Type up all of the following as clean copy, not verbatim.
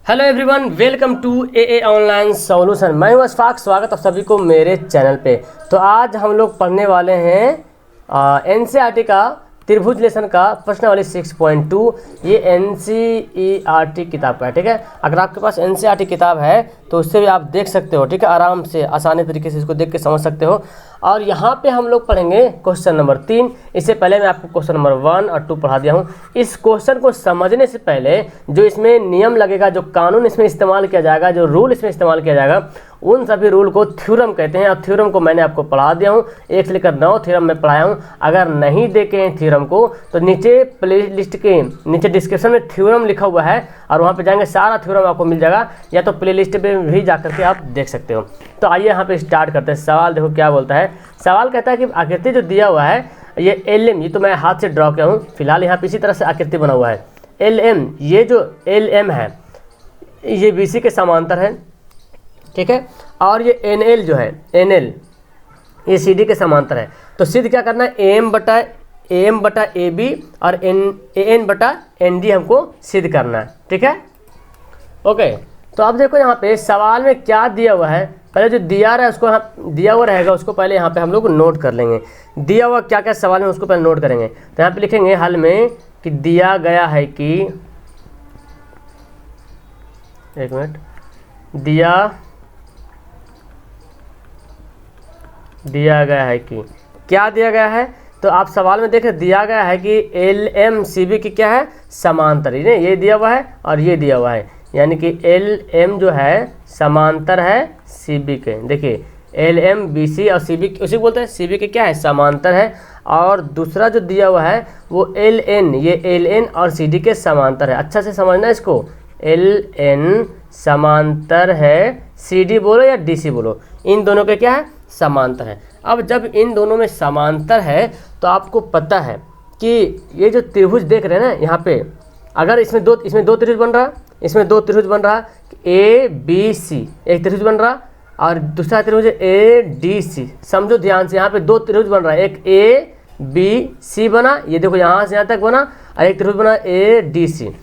Hello everyone, welcome to a online solution. मैं हूं अशफाक, स्वागत आप सभी को मेरे चैनल पे। तो आज हम लोग पढ़ने वाले हैं एनसीईआरटी का त्रिभुज लेसन का प्रश्नावली 6.2। ये एनसीईआरटी किताब का है, ठीक है। अगर आपके पास एनसीईआरटी किताब है तो उससे भी आप देख सकते हो, ठीक है। आराम से आसानी तरीके से इसको देख के समझ सकते हो। और यहाँ पे हम लोग पढ़ेंगे क्वेश्चन नंबर 3। इससे पहले मैं आपको क्वेश्चन नंबर 1 और 2 पढ़ा दिया हूँ। इस क्वेश्चन को समझने से पहले जो इसमें नियम लगेगा, जो कानून इसमें इस्तेमाल किया जाएगा, जो रूल इसमें इस्तेमाल किया जाएगा, उन सभी रूल को थ्योरम कहते हैं। और थ्योरम को मैंने आपको पढ़ा दिया हूँ, 1 से लेकर 9 थ्योरम में पढ़ाया हूँ। अगर नहीं देखे हैं थ्योरम को तो नीचे प्ले लिस्ट के नीचे डिस्क्रिप्शन में थ्योरम लिखा हुआ है और वहाँ पे जाएंगे, सारा थ्योरम आपको मिल जाएगा, या तो प्ले लिस्ट पे भी जा करके आप देख सकते हो। तो आइए यहाँ पे स्टार्ट करते हैं। सवाल देखो क्या बोलता है। सवाल कहता है कि आकृति जो दिया हुआ है ये एल ये तो मैं हाथ से ड्रॉ किया हूँ फिलहाल। यहाँ पे इसी तरह से आकृति बना हुआ है एल ये जो एल है ये BC के समांतर है, ठीक है। और ये NL जो है NL ये CD के समांतर है। तो सिद्ध क्या करना है, AM बटा AB और AN बटा ND हमको सिद्ध करना है, ठीक है। ओके, तो अब देखो यहाँ पे सवाल में क्या दिया हुआ है। पहले जो दिया रहा है उसको दिया हुआ रहेगा उसको पहले यहाँ पे हम लोग नोट कर लेंगे। दिया हुआ क्या क्या सवाल में उसको पहले नोट करेंगे। तो यहाँ पे लिखेंगे हल में कि दिया गया है कि, एक मिनट, दिया गया है कि क्या दिया गया है। तो आप सवाल में देखें दिया गया है कि LM CB की क्या है, समांतर। ये दिया हुआ है और ये दिया हुआ है, यानी कि LM जो है समांतर है CB के। देखिए LM BC और CB उसी को बोलते हैं, CB के क्या है, समांतर है। और दूसरा जो दिया हुआ है वो LN, ये LN और CD के समांतर है। अच्छा से समझना इसको, LN समांतर है CD बोलो या DC बोलो, इन दोनों के क्या है, समांतर है। अब जब इन दोनों में समांतर है तो आपको पता है कि ये जो त्रिभुज देख रहे हैं ना यहाँ पे, अगर इसमें दो त्रिभुज बन रहा, इसमें 2 त्रिभुज बन रहा, ABC एक त्रिभुज बन रहा और दूसरा त्रिभुज ADC। समझो ध्यान से, यहाँ पे 2 त्रिभुज बन रहा है, एक ABC बना, ये देखो यहाँ से यहाँ तक बना, और एक त्रिभुज बना ADC।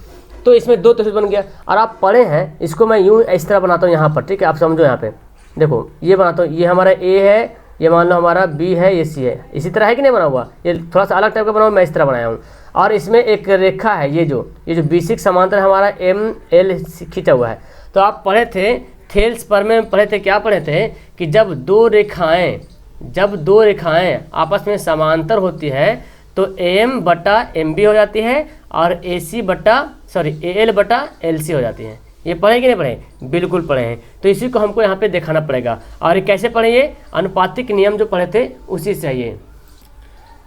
तो इसमें 2 त्रिभुज बन गया। और आप पढ़े हैं इसको, मैं यूँ इस तरह बनाता हूँ यहाँ पर, ठीक है। आप समझो यहाँ पे देखो, ये बनाता हूँ, ये हमारा A है, ये मान लो हमारा B है, ये C है। इसी तरह है कि नहीं बना हुआ, ये थोड़ा सा अलग टाइप का बना हुआ, मैं इस तरह बनाया हूँ। और इसमें एक रेखा है, ये जो BC समांतर हमारा ML खींचा हुआ है। तो आप पढ़े थे थेल्स पर में पढ़े थे, क्या पढ़े थे कि जब दो रेखाएं आपस में समांतर होती है तो AM बटा MB हो जाती है और AL बटा LC हो जाती है। ये पढ़े कि नहीं पढ़े, बिल्कुल पढ़े हैं। तो इसी को हमको यहाँ पे दिखाना पड़ेगा। और ये कैसे पढ़े, ये अनुपातिक नियम जो पढ़े थे उसी से है ये।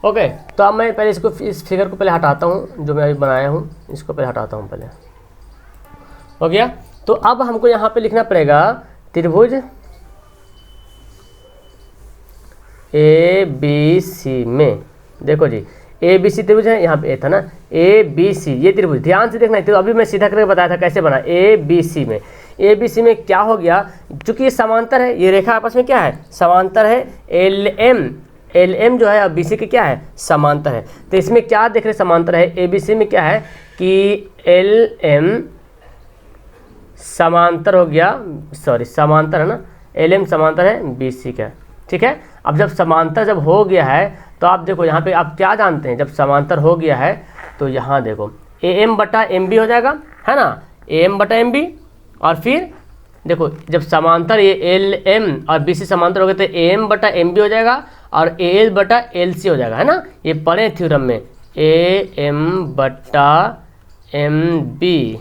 ओके, तो अब मैं पहले इसको, इस फिगर को पहले हटाता हूँ जो मैं अभी बनाया हूँ, इसको पहले हटाता हूँ पहले। हो गया। तो अब हमको यहाँ पे लिखना पड़ेगा त्रिभुज ABC में, देखो जी ABC त्रिभुज है, यहाँ पे A था ना, ABC ये त्रिभुज, ध्यान से देखना है। तो अभी मैं सीधा करके बताया था कैसे बना। ABC में क्या हो गया, चूंकि ये समांतर है, ये रेखा आपस में क्या है, समांतर है। LM जो है और BC के क्या है, समांतर है। तो इसमें क्या देख रहे, समांतर है। ABC में क्या है कि LM समांतर हो गया, समांतर है ना, LM समांतर है BC का, ठीक है। अब जब समांतर जब हो गया है तो आप देखो यहाँ पे आप क्या जानते हैं, जब समांतर हो गया है तो यहाँ देखो AM बटा MB हो जाएगा, है ना, AM बटा MB। और फिर देखो जब समांतर ये LM और BC समांतर हो गए तो AM बटा MB हो जाएगा और AL बटा LC हो जाएगा, है ना। ये पढ़े थ्योरम में AM बटा MB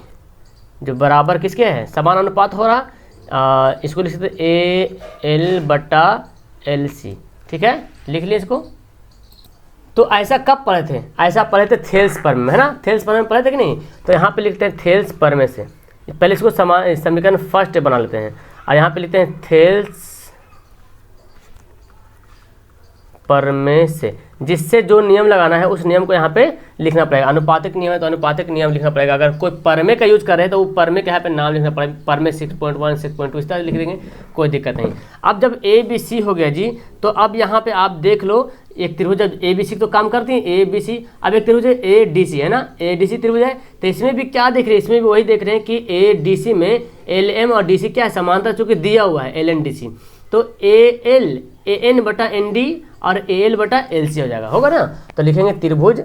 जो बराबर किसके हैं, समान अनुपात हो रहा। इसको लिख सकते AL बटा LC, ठीक है, लिख लिया इसको। तो ऐसा कब पढ़े थे, ऐसा पढ़े थे थेल्स पर में, है ना, थेल्स पर में पढ़े थे कि नहीं। तो यहाँ पे लिखते हैं थेल्स पर में से, पहले इसको समीकरण फर्स्ट बना लेते हैं और यहाँ पे लिखते हैं थेल्स पर में से। जिससे जो नियम लगाना है उस नियम को यहाँ पे लिखना पड़ेगा। अनुपातिक नियम है तो अनुपातिक नियम लिखना पड़ेगा। अगर कोई परमे का यूज कर रहे हैं तो वो परमे के यहाँ पे नाम लिखना पड़ेगा। परमे 6.1 6.2 इस तरह लिख देंगे, कोई दिक्कत नहीं। अब जब ए बी सी हो गया जी, तो अब यहाँ पे आप देख लो एक त्रिभुज ए बी सी तो काम करती है ए बी सी। अब एक त्रिभुज ए डी सी है ना, ए डी सी त्रिभुज है, तो इसमें भी क्या देख रहे हैं, इसमें भी वही देख रहे हैं कि ए डी सी में एल एम और डी सी क्या है, समांतर चूंकि दिया हुआ है एल एन डी सी, तो ए एल ए एन बटा एन डी और ए एल बटा एल सी हो जाएगा, होगा ना। तो लिखेंगे त्रिभुज,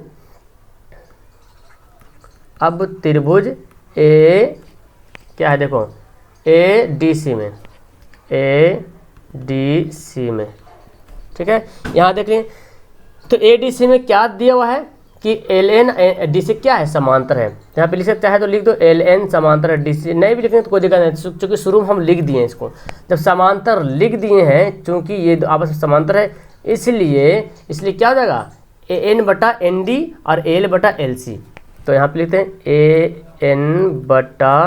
अब त्रिभुज ए क्या है देखो ए डी सी में, ए डी सी में, ठीक है। यहाँ देख लें तो ए डी सी में क्या दिया हुआ है कि एल एन डी सी क्या है, समांतर है। यहाँ पे लिख सकता है तो लिख दो एल एन समांतर है डी सी, नहीं भी लिखेंगे तो कोई दिक्कत नहीं, चूँकि शुरू में हम लिख दिए हैं इसको। जब समांतर लिख दिए हैं, चूँकि ये आपस में समांतर है, इसलिए क्या हो जाएगा ए एन बटा एन डी और ए एल बटा एल सी। तो यहाँ पे लिखते हैं ए एन बटा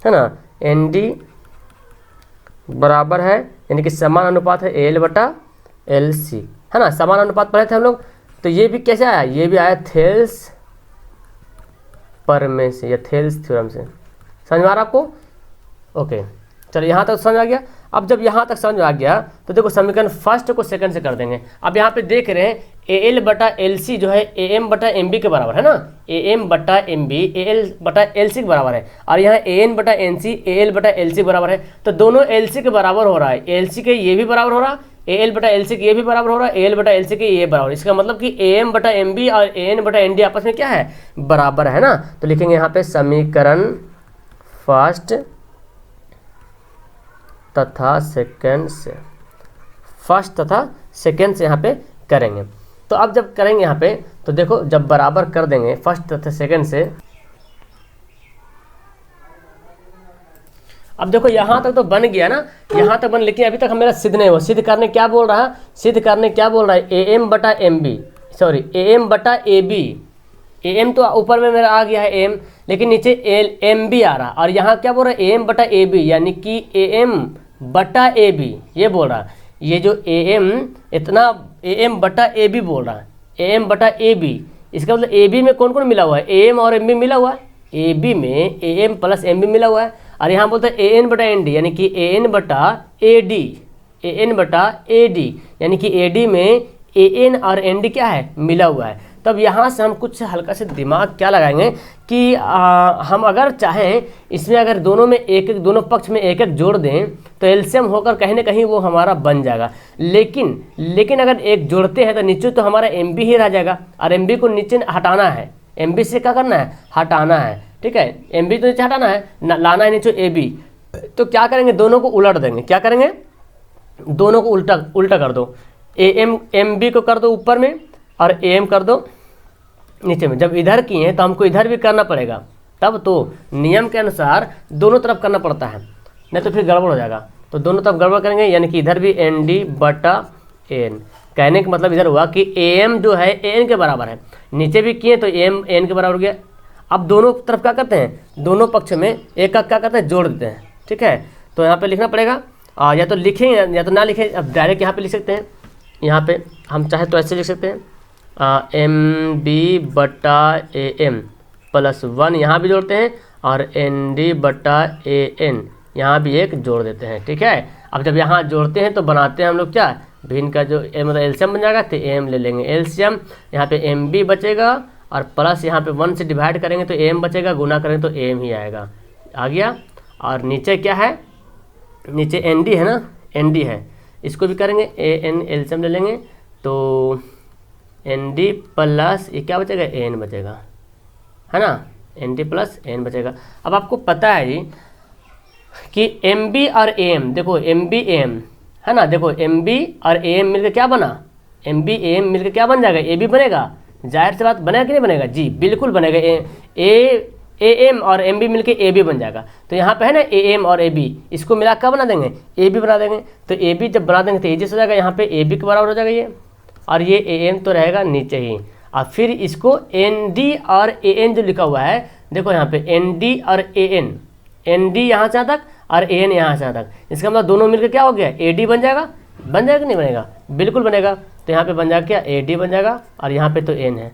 है ना एन डी बराबर है, यानी कि समान अनुपात है ए एल बटा एल सी, है ना। समान अनुपात पढ़े थे हम लोग, तो ये भी कैसे आया, ये भी आया थेल्स परमे से या थेल्स थ्योरम से। समझ में आ रहा आपको? ओके, चलो यहाँ तक समझ आ गया। अब जब यहाँ तक समझ आ गया तो देखो समीकरण फर्स्ट को सेकंड से कर देंगे। अब यहाँ पे देख रहे हैं ए एल बटा एल सी जो है ए एम बटा एम बी के बराबर है ना, ए एम बटा एम बी ए एल बटा एल सी के बराबर है, और यहाँ ए एन बटा एन सी ए एल बटा एल सी बराबर है। तो दोनों एल सी के बराबर हो रहा है, एल सी के ये भी बराबर हो रहा है, ए एल बटा एल सी के ये भी बराबर हो रहा है, ए एल बटा एल सी के ये बराबर। इसका मतलब कि ए एम बटा एम बी और ए एन बटा एन डी आपस में क्या है, बराबर है ना। तो लिखेंगे यहाँ पे समीकरण फर्स्ट तथा सेकंड से, फर्स्ट तथा सेकंड से यहाँ पे करेंगे। तो अब जब करेंगे यहाँ पे तो देखो जब बराबर कर देंगे फर्स्ट तथा सेकंड से, अब देखो यहाँ तक तो बन गया ना, यहाँ तक बन, लेकिन अभी तक मेरा सिद्ध नहीं हुआ। सिद्ध करने क्या बोल रहा है, सिद्ध करने क्या बोल रहा है, ए एम बटा M B, sorry A M बटा ए बी, ए एम तो ऊपर में मेरा आ गया है एम, लेकिन नीचे एल एम बी आ रहा, और यहाँ क्या बोल रहा है ए एम बटा ए बी, यानी कि ए एम बटा ए बी, ये बोल रहा है। ये जो ए एम इतना ए एम बटा ए बी बोल रहा है, ए एम बटा ए बी, इसका मतलब ए बी में कौन कौन मिला हुआ है, ए एम और एम बी मिला हुआ है, ए बी में A M plus M B मिला हुआ है, और यहाँ बोलते हैं ए एन बटा एन डी, यानी कि ए एन बटा ए डी, ए एन बटा ए डी, यानी कि ए डी में ए एन और एन डी क्या है, मिला हुआ है। तब यहाँ से हम कुछ हल्का से दिमाग क्या लगाएंगे कि हम अगर चाहें इसमें अगर दोनों में एक एक, दोनों पक्ष में एक एक जोड़ दें तो एलसीएम होकर कहीं ना कहीं वो हमारा बन जाएगा। लेकिन अगर एक जोड़ते हैं तो नीचे तो हमारा एम बी ही रह जाएगा, और एम बी को नीचे हटाना है, एम बी से क्या करना है, हटाना है, ठीक है। एम बी तो नीचे हटाना है, लाना है नीचे ए बी। तो क्या करेंगे, दोनों को उलट देंगे। क्या करेंगे, दोनों को उल्टा कर दो, एम बी को कर दो ऊपर में और ए एम कर दो नीचे में। जब इधर किए हैं तो हमको इधर भी करना पड़ेगा, तब तो नियम के अनुसार दोनों तरफ करना पड़ता है, नहीं तो फिर गड़बड़ हो जाएगा। तो दोनों तरफ गड़बड़ करेंगे, यानी कि इधर भी एन डी बटा एन। कहने का मतलब इधर हुआ कि ए एम जो है ए एन के बराबर है, नीचे भी किए तो एम एन के बराबर हो गया। अब दोनों तरफ क्या करते हैं, दोनों पक्ष में एक का क्या करते हैं, जोड़ देते हैं, ठीक है। तो यहाँ पे लिखना पड़ेगा, या तो लिखें या तो ना लिखें। अब डायरेक्ट यहाँ पे लिख सकते हैं, यहाँ पे हम चाहे तो ऐसे लिख सकते हैं एम बी बटा ए एम प्लस 1 यहाँ भी जोड़ते हैं, और एन डी बटा ए एन यहाँ भी एक जोड़ देते हैं, ठीक है। अब जब यहाँ जोड़ते हैं तो बनाते हैं हम लोग क्या, भिन्न का जो मतलब एलसीएम बन जाएगा, तो एम ले लेंगे एलसीएम, यहाँ पे एम बी बचेगा, और प्लस यहाँ पे 1 से डिवाइड करेंगे तो एम बचेगा, गुना करेंगे तो एम ही आएगा, आ गया। और नीचे क्या है, नीचे एन डी है ना, एन डी है, इसको भी करेंगे ए एन एलसीएम ले लेंगे, तो एन डी प्लस ये क्या बचेगा, एन बचेगा, है ना, एन डी प्लस एन बचेगा। अब आपको पता है जी कि एम बी और ए एम, देखो एम बी ए एम है ना, देखो एम बी और ए एम मिलकर क्या बना, एम बी ए एम मिलकर क्या बन जाएगा, ए बी बनेगा। जाहिर सी बात, बनेगा कि नहीं बनेगा, जी बिल्कुल बनेगा। ए एम और एम बी मिलकर ए बी बन जाएगा। तो यहाँ पे है ना ए एम और ए बी, इसको मिला क्या बना देंगे, ए बी बना देंगे। तो ए बी जब बना देंगे तो एजिस हो जाएगा, यहाँ पे ए बी के बराबर हो जाएगा ये, और ये ए एम तो रहेगा नीचे ही। और फिर इसको एन डी और ए एन जो लिखा हुआ है, देखो यहाँ पे एन डी और ए एन डी यहाँ से तक और ए एन यहाँ से तक, इसका मतलब दोनों मिलकर क्या हो गया, ए डी बन जाएगा। बन जाएगा कि नहीं बनेगा, बिल्कुल बनेगा। तो यहाँ पे बन जाएगा क्या, AD बन जाएगा, और यहाँ पे तो N है।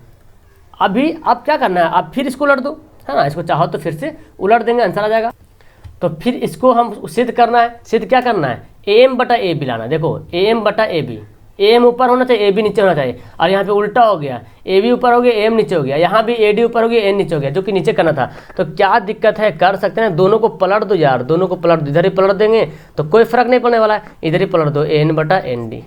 अब क्या करना है, अब फिर इसको उलट दो, है ना, इसको चाहो तो फिर से उलट देंगे, आंसर आ जाएगा। तो फिर इसको हम सिद्ध करना है, सिद्ध क्या करना है, AM बटा AB लाना। देखो AM बटा AB, AM ऊपर होना चाहिए, AB नीचे होना चाहिए, और यहाँ पे उल्टा हो गया, AB ऊपर हो गया, AM नीचे हो गया, यहाँ भी AD ऊपर हो गया, N नीचे हो गया, जो कि नीचे करना था। तो क्या दिक्कत है, कर सकते हैं, दोनों को पलट दो यार, दोनों को पलट दो, इधर ही पलट देंगे तो कोई फर्क नहीं पड़ने वाला है, इधर ही पलट दो, AN बटा ND,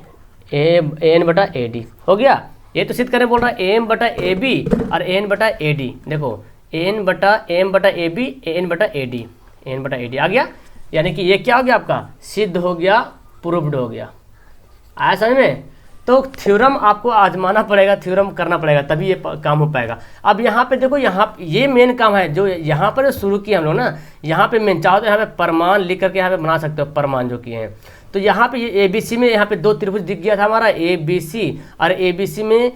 AN बटा AD हो गया। ये तो सिद्ध करें बोल रहा है AM बटा AB और AN बटा AD। देखो AM बटा AB, AN बटा AD, AN बटा AD आ गया, यानी कि ये क्या हो गया आपका, सिद्ध हो गया, प्रूव्ड हो गया। आया समझ में। तो थ्योरम आपको आजमाना पड़ेगा, थ्योरम करना पड़ेगा, तभी ये काम हो पाएगा। अब यहाँ पे देखो, यहाँ ये मेन काम है जो यहाँ पर शुरू किए हम लोग ना, यहाँ पे मेन चाहो तो यहाँ पे प्रमाण लिख करके यहाँ पे बना सकते हो, प्रमाण जो किए हैं। तो यहाँ पे ये ABC में यहाँ पे दो त्रिभुज दिख गया था हमारा, ABC, और ABC में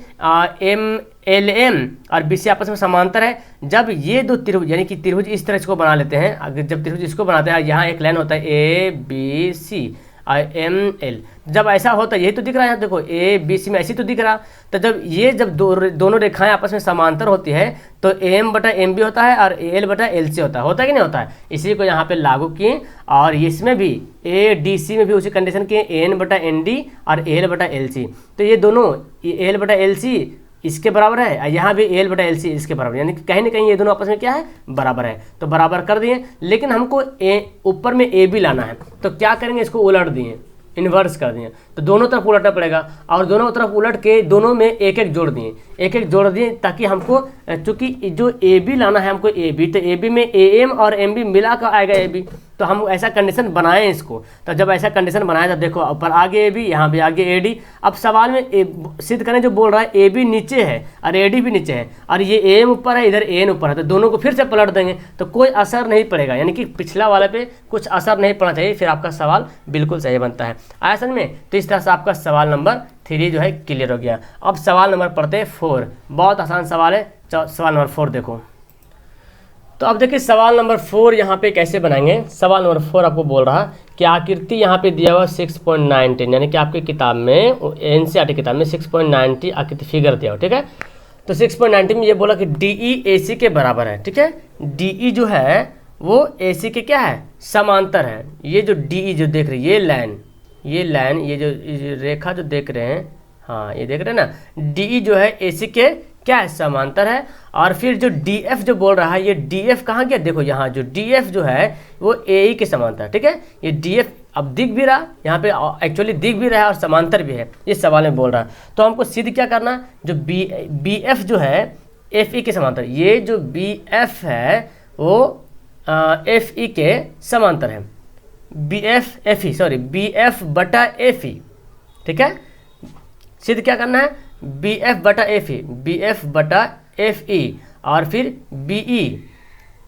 LM और BC आपस में समांतर है। जब ये दो त्रिभुज, यानी कि त्रिभुज इस तरह इसको बना लेते हैं, अगर जब त्रिभुज इसको बनाते हैं, यहाँ एक लाइन होता है ABC ML, जब ऐसा होता है, यही तो दिख रहा है, देखो ABC में ऐसी तो दिख रहा। तो जब दोनों रेखाएं आपस में समांतर होती है तो AM बटा MB होता है और AL बटा LC होता है कि नहीं होता है। इसी को यहाँ पे लागू किए, और इसमें भी ADC में भी उसी कंडीशन किए, AN बटा ND और AL बटा LC। तो ये दोनों AL बटा LC इसके बराबर है, यहाँ भी AL बटा LC इसके बराबर, यानी कि कहीं ना कहीं ये दोनों आपस में क्या है, बराबर है। तो बराबर कर दिए, लेकिन हमको ऊपर में AB लाना है, तो क्या करेंगे, इसको उलट दिए, इन्वर्स कर दिए, तो दोनों तरफ उलटना पड़ेगा, और दोनों तरफ उलट के दोनों में एक एक जोड़ दिए, ताकि हमको, चूँकि जो AB लाना है हमको AB, तो AB में AM और MB मिला कर आएगा AB, तो हम ऐसा कंडीशन बनाएं इसको। तो जब ऐसा कंडीशन बनाया, तब देखो ऊपर आगे AB, यहाँ भी आगे AD। अब सवाल में सिद्ध करें, जो बोल रहा है AB नीचे है और AD भी नीचे है, और ये AM ऊपर है, इधर AN ऊपर है, तो दोनों को फिर से पलट देंगे तो कोई असर नहीं पड़ेगा, यानी कि पिछला वाले पे कुछ असर नहीं पड़ना चाहिए, फिर आपका सवाल बिल्कुल सही बनता है। आया समझ में। तो इस तरह से आपका सवाल नंबर 3 जो है क्लियर हो गया। अब सवाल नंबर पढ़ते हैं 4, बहुत आसान सवाल है। सवाल नंबर 4 देखो, तो अब देखिए सवाल नंबर 4 यहाँ पे कैसे बनाएंगे। सवाल नंबर 4 आपको बोल रहा कि आकृति यहाँ पे दिया हुआ 6.19, यानी कि आपकी किताब में, NCERT किताब में 6.90 आकृति फिगर दिया हुआ, ठीक है। तो 6.90 में ये बोला कि DE AC के बराबर है, ठीक है। DE जो है वो AC के क्या है, समांतर है। ये जो DE जो देख रहे हैं, ये लाइन, ये जो रेखा जो देख रहे हैं, हाँ ये देख रहे हैं ना, DE जो है AC के क्या है, समांतर है। और फिर जो DF जो बोल रहा है, ये DF कहाँ गया, देखो यहाँ जो DF जो है वो AE के समांतर, ठीक है। ये DF अब दिख भी रहा, यहाँ पे एक्चुअली दिख भी रहा है और समांतर भी है, ये सवाल में बोल रहा है। तो हमको सिद्ध क्या करना, जो BF जो है FE के समांतर, ये जो BF है वो FE के समांतर है, BF बटा FE, ठीक है। सिद्ध क्या करना है, BF बटा FE और फिर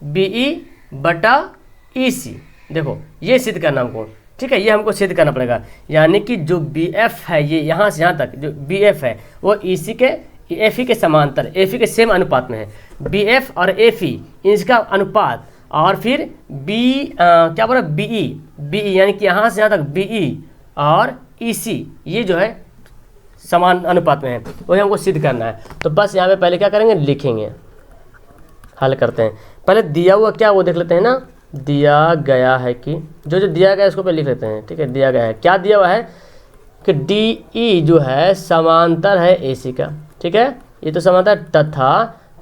BE बटा EC। देखो ये सिद्ध करना हमको, ठीक है, ये हमको सिद्ध करना पड़ेगा। यानी कि जो BF है, ये यहाँ से यहाँ तक जो BF है वो EC के FE के समांतर, FE के सेम अनुपात में है। BF और FE इसका अनुपात, और फिर क्या बोला, BE यानी कि यहाँ से यहाँ तक BE और EC ये जो है समान अनुपात में है, वही हमको सिद्ध करना है। तो बस यहाँ पे पहले क्या करेंगे, लिखेंगे, हल करते हैं। पहले दिया हुआ क्या वो देख लेते हैं ना, दिया गया है कि जो दिया गया है उसको पहले लिख लेते हैं, ठीक है। दिया गया है, क्या दिया हुआ है कि DE जो है समांतर है AC का, ठीक है, ये तो समांतर,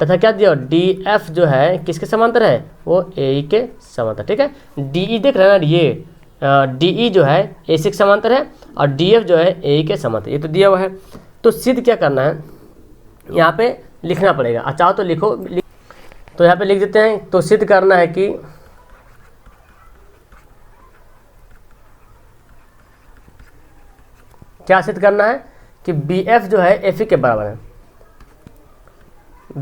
तथा क्या दिया, DF जो है किसके समांतर है, वो AE के समांतर, ठीक है। DE देख रहे हैं ना, ये DE जो है AC के समांतर है और DF जो है AE के समांतर, ये तो दिया हुआ है। तो सिद्ध क्या करना है, यहाँ पे लिखना पड़ेगा, चाहो तो लिखो, तो यहाँ पे लिख देते हैं। तो सिद्ध करना है कि क्या सिद्ध करना है कि BF जो है FE के बराबर है,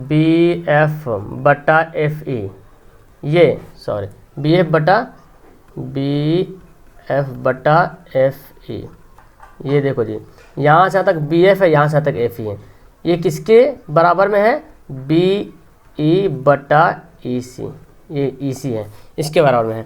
BF बटा FE, BF बटा FE, ये देखो जी, यहाँ से तक BF है, यहाँ से तक FE है, ये किसके बराबर में है, BE बटा EC, ये EC है, इसके बराबर में है।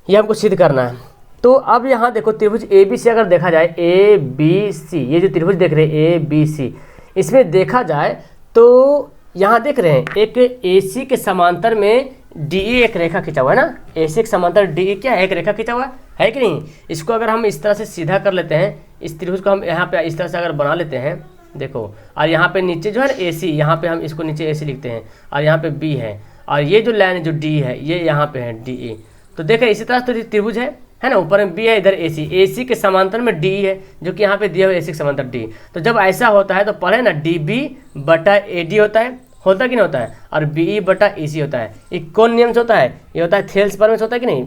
ये हमको सिद्ध करना है। तो अब यहाँ देखो त्रिभुज ए बी सी अगर देखा जाए, ए बी सी, ये जो त्रिभुज देख रहे हैं ए बी सी, इसमें देखा जाए तो यहाँ देख रहे हैं एक ए सी के समांतर में डी ए एक रेखा खींचा हुआ है ना, ए सी के समांतर डी ए क्या है, एक रेखा खींचा हुआ है कि नहीं। इसको अगर हम इस तरह से सीधा कर लेते हैं, इस त्रिभुज को हम यहाँ पे इस तरह से अगर बना लेते हैं देखो, और यहाँ पे नीचे जो है ना ए सी, यहाँ पे हम इसको नीचे ए सी लिखते हैं, और यहाँ पे बी है, और ये जो लाइन जो डी है ये यहाँ पे है डी ए। तो देखें इसी तरह तो त्रिभुज है ना, ऊपर में बी है, इधर ए सी के समांतर में डी है, जो कि यहाँ पे दिया हुआ ए सी के समांतर डी। तो जब ऐसा होता है तो पढ़े ना, डी बी बटा ए डी होता कि नहीं होता है, और बी ई बटा ई सी होता है। ये कौन नियम से होता है, ये होता है थेल्स परमेश होता है कि नहीं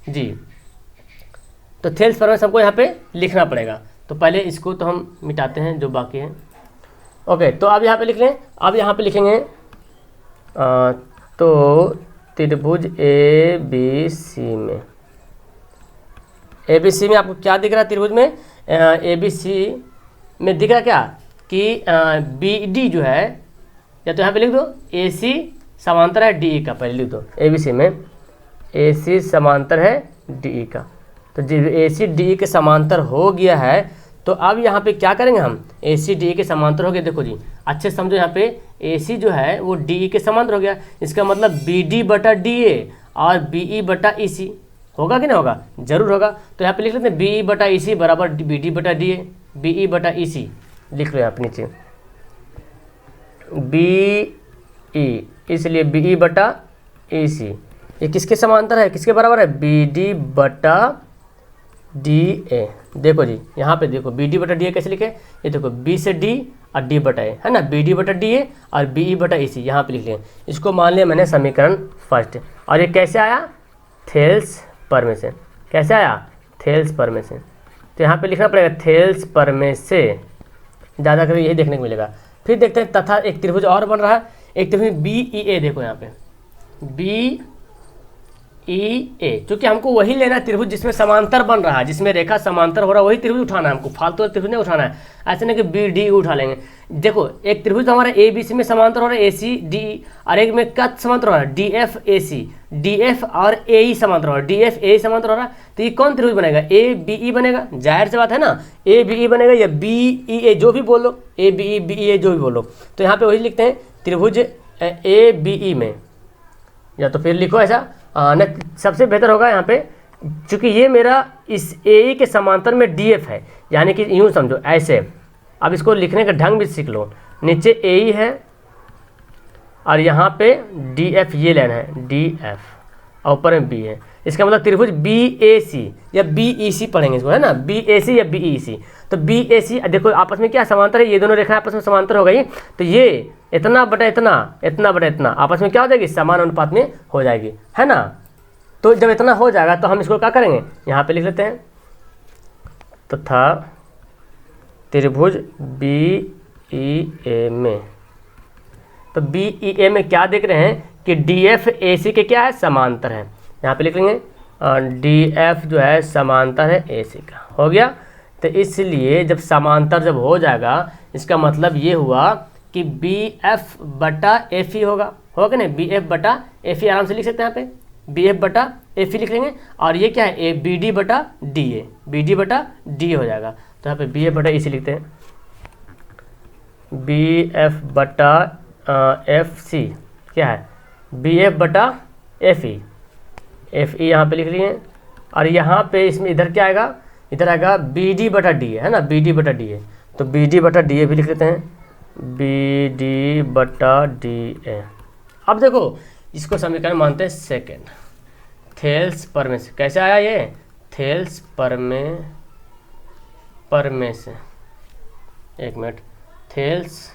जी। तो थेल्स परमेश हमको यहाँ पे लिखना पड़ेगा। तो पहले इसको तो हम मिटाते हैं जो बाकी है। ओके, तो अब यहाँ पे लिख लें, अब यहाँ पे लिखेंगे तो त्रिभुज ए बी सी में, ए बी सी में आपको क्या दिख रहा है त्रिभुज में, ए बी सी में दिख रहा क्या कि बी डी जो है, या तो यहाँ पे लिख दो ए सी समांतर है डी ई का, पहले लिख दो ए बी सी में ए सी समांतर है डी ई का। तो जब ए सी डी ई के समांतर हो गया है तो अब यहाँ पे क्या करेंगे हम, ए सी डी ई के समांतर हो गया। देखो जी अच्छे समझो, यहाँ पे ए सी जो है वो डी ई के समांतर हो गया, इसका मतलब बी डी बटा डी ए और बी ई बटा ई सी होगा कि नहीं होगा, जरूर होगा। तो यहाँ पे लिख लेते हैं बी ई बटा ई सी बराबर बी डी बटा डी ए, बी ई बटा ई सी लिख लो यहाँ पे नीचे, बी ई, इसलिए बी ई बटा ई सी ये किसके समांतर है, किसके बराबर है, बी डी बटा डी ए। देखो जी यहाँ पे देखो बी डी बटा डी ए कैसे लिखे, ये देखो बी से डी और डी बटा ए है ना, बी डी बटा डी ए और बी ई बटा ई सी यहाँ पे लिख लिया। इसको मान लिया मैंने समीकरण फर्स्ट। और ये कैसे आया, थेल्स परमेश से। कैसे आया, थेल्स परमेश से। तो यहाँ पे लिखना पड़ेगा थेल्स परमेश से, ज़्यादा कभी यही देखने को मिलेगा। फिर देखते हैं तथा एक त्रिभुज और बन रहा है, एक त्रिभुज बी ई ए, देखो यहाँ पे बी ई ए, क्योंकि हमको वही लेना है त्रिभुज जिसमें समांतर बन रहा है, जिसमें रेखा समांतर हो रहा है, वही त्रिभुज उठाना है हमको, फालतू त्रिभुज नहीं उठाना है। ऐसे नहीं कि बी डी उठा लेंगे। देखो एक त्रिभुज तो हमारा ए बी सी में समांतर हो रहा है, ए सी डी, और एक में क्या समांतर हो रहा है, D F A C, D F और ए ई समांतर हो रहा है, डी एफ ए समांतर हो रहा है। तो ये कौन त्रिभुज बनेगा, ए बी ई बनेगा, जाहिर सी बात है ना, ए बी ई बनेगा या बी ई ए जो भी बोलो, ए बी ई ए जो भी बोलो। तो यहाँ पे वही लिखते हैं त्रिभुज ए बी ई में, या तो फिर लिखो ऐसा न, सबसे बेहतर होगा यहाँ पे, चूँकि ये मेरा इस ए के समांतर में डी एफ है, यानी कि यूँ समझो ऐसे। अब इसको लिखने का ढंग भी सीख लो, नीचे ए है और यहाँ पे डी एफ ये लाइन है, डी एफ और ऊपर में बी है। इसका मतलब त्रिभुज बी ए सी या बी ई सी पढ़ेंगे इसको, है ना, बी ए सी या बी ई सी। तो बी ए सी देखो आपस में क्या समांतर है, ये दोनों रेखा आपस में समांतर हो गई, तो ये इतना बटा इतना, इतना बटा इतना आपस में क्या हो जाएगी, समान अनुपात में हो जाएगी, है ना। तो जब इतना हो जाएगा तो हम इसको क्या करेंगे, यहाँ पे लिख लेते हैं तथा त्रिभुज बी ई ए में। तो बी ई ए में क्या देख रहे हैं कि डी एफ ए सी के क्या है, समांतर है। यहाँ पे लिख लेंगे डी एफ जो है समांतर है ए सी का, हो गया। तो इसलिए जब समांतर जब हो जाएगा, इसका मतलब ये हुआ कि बी एफ बटा एफ ई होगा कि नहीं, बी एफ बटा एफ ई आराम से लिख सकते हैं यहाँ पे, बी एफ बटा एफ ई लिख लेंगे। और ये क्या है, ए बी डी बटा डी ए, बी डी बटा डी हो जाएगा। तो यहाँ पे बी एफ बटा ई सी लिखते हैं, बी एफ बटा एफ सी क्या है, बी एफ बटा एफ ई यहाँ पे लिख लिए। और यहाँ पे इसमें इधर क्या आएगा, इधर आएगा बी डी बटा डी है ना, बी डी बटा डी ए। तो बी डी बटा डी ए भी लिख लेते हैं, बी डी बटा डी ए। अब देखो इसको समीकरण मानते हैं सेकेंड, थेल्स परमेश। कैसे आया ये, थेल्स परमेश, एक मिनट, थेल्स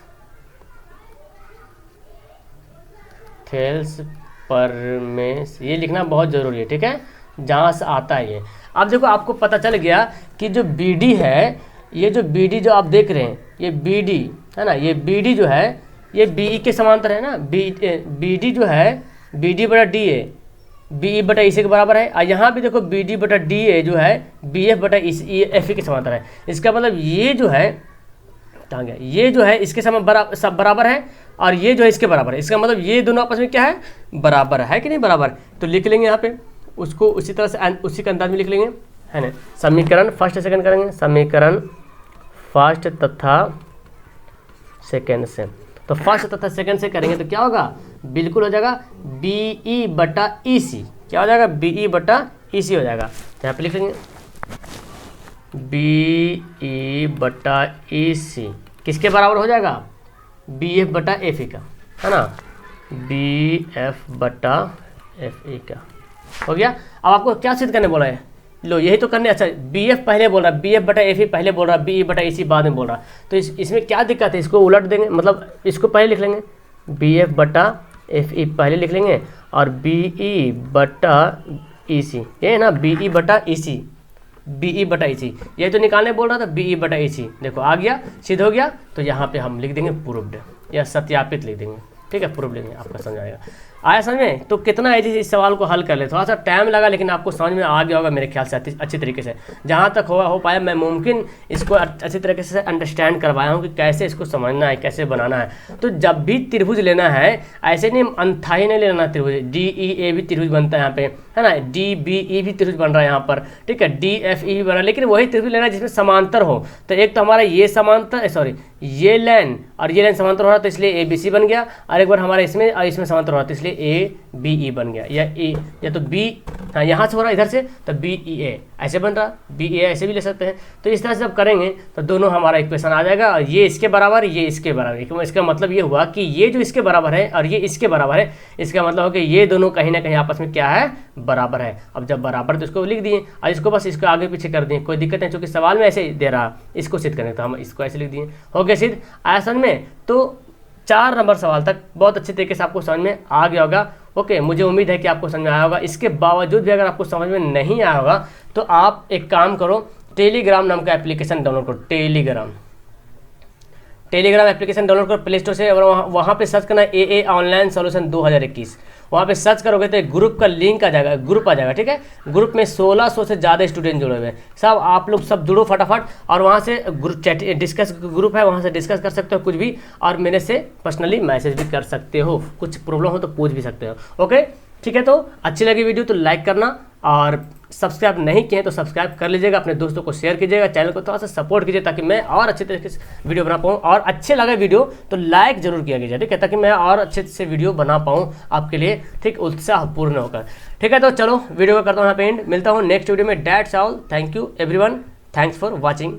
परमेश, ये लिखना बहुत ज़रूरी है, ठीक है, जहाँ से आता है ये। अब देखो आपको पता चल गया कि जो बी डी है, ये जो बी डी जो आप देख रहे हैं, ये बी डी है ना, ये बी डी जो है ये बी ई के समांतर है ना, बी डी जो है बी डी बटा डी ए, बी ई बटा ई सी के बराबर है। और यहाँ भी देखो बी डी बटा डी ए जो है बी एफ बटा ई एफ ई के समांतर है। इसका मतलब ये जो है कहाँ गया, ये जो है इसके सब बराबर है और ये जो है इसके बराबर है। इसका मतलब ये दोनों आपस में क्या है, बराबर है कि नहीं बराबर। तो लिख लेंगे यहाँ पे उसको उसी तरह से, उसी के अंदाज में लिख लेंगे, है ना। समीकरण फर्स्ट सेकंड करेंगे, समीकरण फर्स्ट तथा सेकंड से। तो फर्स्ट तथा सेकंड से करेंगे तो क्या होगा, बिल्कुल हो जाएगा BE बटा EC। क्या हो जाएगा, BE बटा EC हो जाएगा। यहाँ पे लिख लेंगे BE बटा EC किसके बराबर हो जाएगा, BF बटा FE का, है ना, BF बटा FE का हो गया। अब आपको क्या सिद्ध करने बोला है, लो यही तो करने। अच्छा BF पहले बोल रहा है, BF बटा FE पहले बोल रहा है, BE बटा EC बाद में बोल रहा है। तो इसमें क्या दिक्कत है, इसको उलट देंगे, मतलब इसको पहले लिख लेंगे, BF बटा FE पहले लिख लेंगे और BE बटा EC, ये है ना BE बटा EC, BE बटा EC, ये तो निकालने बोल रहा था BE बटा EC। देखो आ गया, सिद्ध हो गया। तो यहाँ पे हम लिख देंगे प्रूव्ड या सत्यापित लिख देंगे, ठीक है, प्रूव्ड लिखेंगे, आपका समझ आएगा। आया समझ में। तो कितना है इस सवाल को हल कर ले, थोड़ा सा टाइम लगा लेकिन आपको समझ में आ गया होगा मेरे ख्याल से अच्छी तरीके से। जहाँ तक हो पाया मैं मुमकिन इसको अच्छी तरीके से अंडरस्टैंड करवाया हूँ कि कैसे इसको समझना है, कैसे बनाना है। तो जब भी त्रिभुज लेना है ऐसे नहीं अनथाई नहीं लेना, त्रिभुज DEA भी त्रिभुज बनता है यहाँ पे, है ना, DBE भी त्रिभुज बन रहा है यहाँ पर, ठीक है, DFE भी बन रहा है, लेकिन वही त्रिभुज लेना है जिसमें समांतर हो। तो एक तो हमारा ये समांतर, सॉरी ये लाइन और ये लाइन समांतर हो रहा, तो इसलिए ABC बन गया, और एक बार हमारा इसमें और इसमें समांतर हो रहा, तो इसलिए ABE बन गया, या A या तो B, हाँ यहाँ से हो रहा इधर से तो BEA ऐसे बन रहा, BEA ऐसे भी ले सकते हैं। तो इस तरह से जब करेंगे तो दोनों हमारा इक्वेशन आ जाएगा, और ये इसके बराबर, ये इसके बराबर। इसका मतलब ये हुआ कि ये जो इसके बराबर है और ये इसके बराबर है, इसका मतलब हो कि ये दोनों कहीं ना कहीं आपस में क्या है, बराबर है। अब जब बराबर तो इसको लिख दिए और इसको बस इसको आगे पीछे कर दिए, कोई दिक्कत नहीं, क्योंकि सवाल में ऐसे दे रहा इसको सिद्ध करने, तो हम इसको ऐसे लिख दिए, हो गया सिद्ध। आया समझ में। तो 4 नंबर सवाल तक बहुत अच्छे तरीके से आपको समझ में आ गया होगा। ओके, मुझे उम्मीद है कि आपको समझ में आया होगा। इसके बावजूद भी अगर आपको समझ में नहीं आया होगा तो आप एक काम करो, टेलीग्राम नाम का एप्लीकेशन डाउनलोड करो, टेलीग्राम एप्लीकेशन डाउनलोड करो प्ले स्टोर से, और वहाँ पे सर्च करना AA ऑनलाइन सॉल्यूशन 2021। वहाँ पे सर्च करोगे तो एक ग्रुप का लिंक आ जाएगा, ग्रुप आ जाएगा, ठीक है। ग्रुप में 1600 से ज़्यादा स्टूडेंट जुड़े हुए हैं, सब आप लोग सब जुड़ो फटाफट, और वहाँ से ग्रुप चैट डिस्कस ग्रुप है, वहाँ से डिस्कस कर सकते हो कुछ भी, और मेरे से पर्सनली मैसेज भी कर सकते हो, कुछ प्रॉब्लम हो तो पूछ भी सकते हो। ओके ठीक है, तो अच्छी लगी वीडियो तो लाइक करना, और सब्सक्राइब नहीं किए तो सब्सक्राइब कर लीजिएगा, अपने दोस्तों को शेयर कीजिएगा, चैनल को थोड़ा सा सपोर्ट कीजिए ताकि मैं और अच्छे तरीके से वीडियो बना पाऊँ, और अच्छे लगे वीडियो तो लाइक जरूर किया कीजिए, ठीक है, ताकि मैं और अच्छे से वीडियो बना पाऊँ आपके लिए, ठीक, उत्साहपूर्ण होकर। ठीक है, तो चलो वीडियो को करता हूँ यहाँ पे एंड, मिलता हूँ नेक्स्ट वीडियो में। That's all, thank you everyone, thanks for watching.